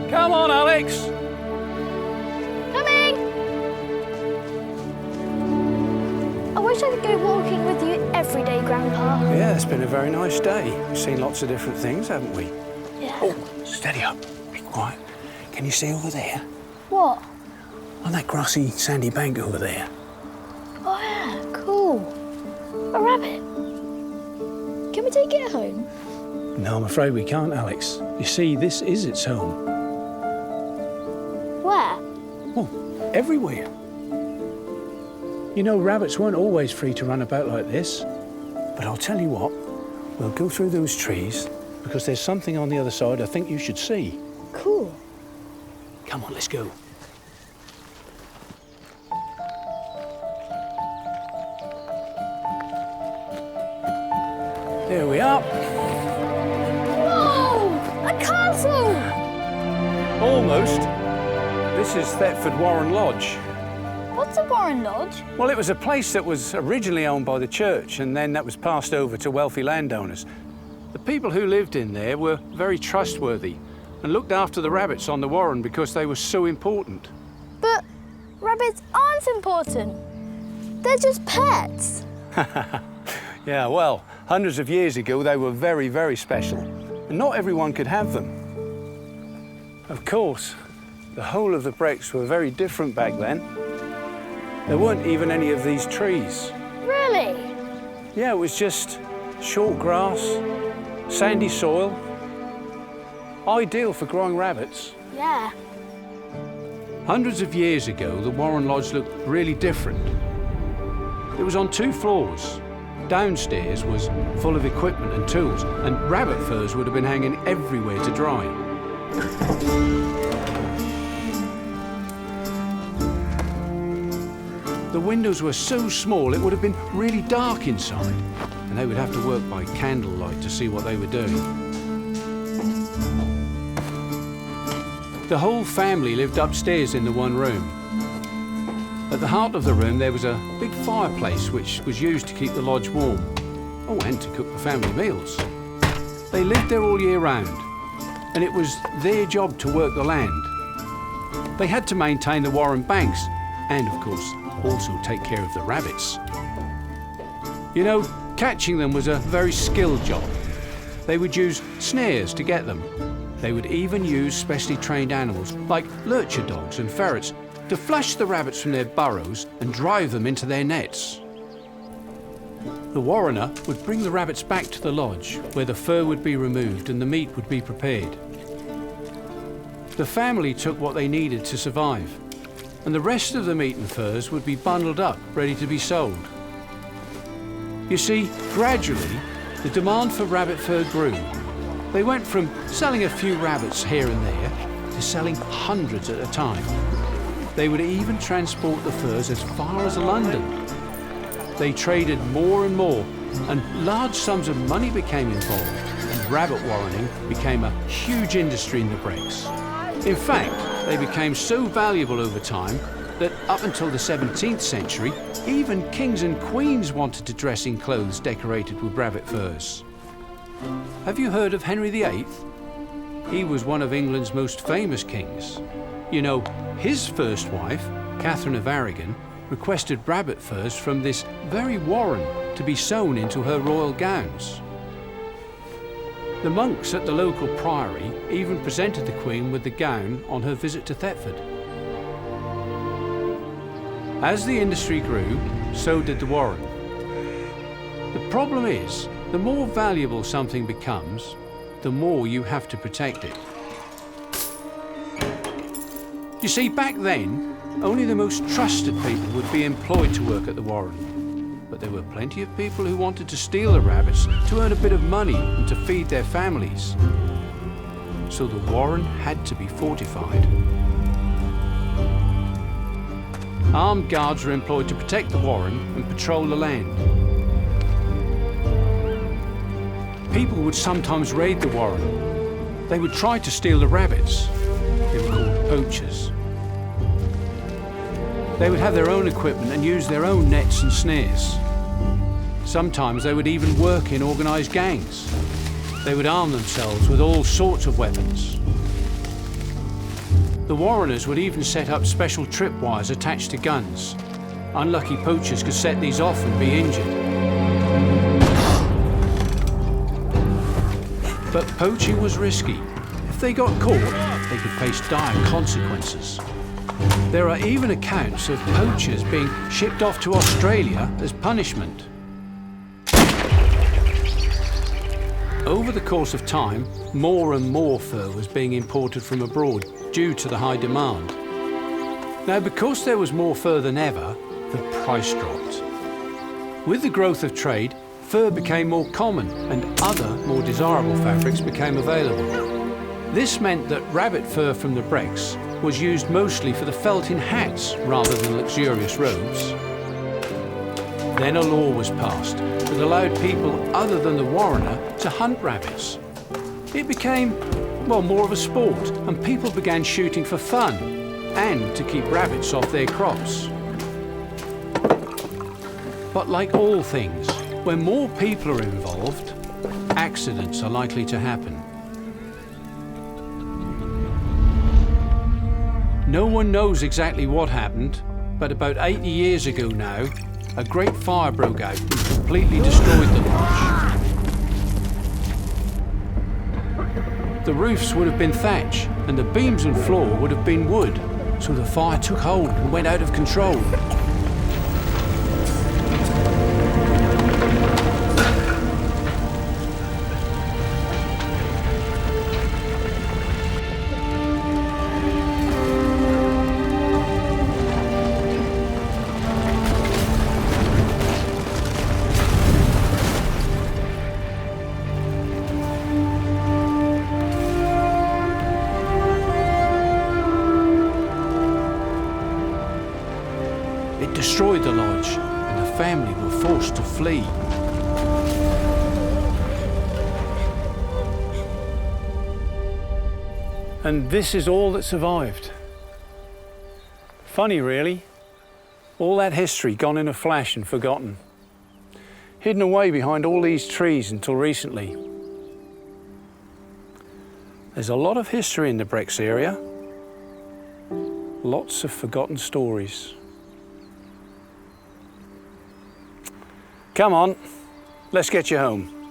Come on, Alex. Coming! I wish I could go walking with you every day, Grandpa. Yeah, it's been a very nice day. We've seen lots of different things, haven't we? Yeah. Oh, steady up. Be quiet. Can you see over there? What? On that grassy, sandy bank over there. Oh, yeah, cool. A rabbit. Can we take it home? No, I'm afraid we can't, Alex. You see, this is its home. Where? Oh, everywhere. You know, rabbits weren't always free to run about like this. But I'll tell you what, we'll go through those trees because there's something on the other side I think you should see. Cool. Come on, let's go. There we are. Whoa! A castle! Almost. This is Thetford Warren Lodge. What's a Warren Lodge? Well, it was a place that was originally owned by the church and then that was passed over to wealthy landowners. The people who lived in there were very trustworthy and looked after the rabbits on the warren because they were so important. But rabbits aren't important. They're just pets. Yeah, well, hundreds of years ago they were very, very special and not everyone could have them. Of course, the whole of the Brecks were very different back then. There weren't even any of these trees. Really? Yeah, it was just short grass, sandy soil. Ideal for growing rabbits. Yeah. Hundreds of years ago, the Warren Lodge looked really different. It was on 2 floors. Downstairs was full of equipment and tools, and rabbit furs would have been hanging everywhere to dry. The windows were so small it would have been really dark inside, and they would have to work by candlelight to see what they were doing. The whole family lived upstairs in the one room. At the heart of the room there was a big fireplace which was used to keep the lodge warm. Oh, and to cook the family meals. They lived there all year round, and it was their job to work the land. They had to maintain the warren banks, and of course, also take care of the rabbits. You know, catching them was a very skilled job. They would use snares to get them. They would even use specially trained animals, like lurcher dogs and ferrets, to flush the rabbits from their burrows and drive them into their nets. The warrener would bring the rabbits back to the lodge, where the fur would be removed and the meat would be prepared. The family took what they needed to survive, and the rest of the meat and furs would be bundled up, ready to be sold. You see, gradually, the demand for rabbit fur grew. They went from selling a few rabbits here and there to selling hundreds at a time. They would even transport the furs as far as London. They traded more and more, and large sums of money became involved, and rabbit warrening became a huge industry in the Brecks. In fact, they became so valuable over time that up until the 17th century, even kings and queens wanted to dress in clothes decorated with rabbit furs. Have you heard of Henry VIII? He was one of England's most famous kings. You know, his first wife, Catherine of Aragon, requested rabbit furs from this very warren to be sewn into her royal gowns. The monks at the local priory even presented the Queen with the gown on her visit to Thetford. As the industry grew, so did the warren. The problem is, the more valuable something becomes, the more you have to protect it. You see, back then, only the most trusted people would be employed to work at the warren. But there were plenty of people who wanted to steal the rabbits to earn a bit of money and to feed their families. So the warren had to be fortified. Armed guards were employed to protect the warren and patrol the land. People would sometimes raid the warren. They would try to steal the rabbits. They were called poachers. They would have their own equipment and use their own nets and snares. Sometimes they would even work in organised gangs. They would arm themselves with all sorts of weapons. The Warreners would even set up special tripwires attached to guns. Unlucky poachers could set these off and be injured. But poaching was risky. If they got caught, they could face dire consequences. There are even accounts of poachers being shipped off to Australia as punishment. Over the course of time, more and more fur was being imported from abroad due to the high demand. Now, because there was more fur than ever, the price dropped. With the growth of trade, fur became more common and other more desirable fabrics became available. This meant that rabbit fur from the Brecks was used mostly for the felt in hats rather than luxurious robes. Then a law was passed that allowed people other than the Warrener to hunt rabbits. It became, well, more of a sport, and people began shooting for fun and to keep rabbits off their crops. But like all things, when more people are involved, accidents are likely to happen. No one knows exactly what happened, but about 80 years ago now, a great fire broke out and completely destroyed the lodge. The roofs would have been thatch and the beams and floor would have been wood, so the fire took hold and went out of control. It destroyed the lodge, and the family were forced to flee. And this is all that survived. Funny, really. All that history gone in a flash and forgotten. Hidden away behind all these trees until recently. There's a lot of history in the Brecks area. Lots of forgotten stories. Come on, let's get you home.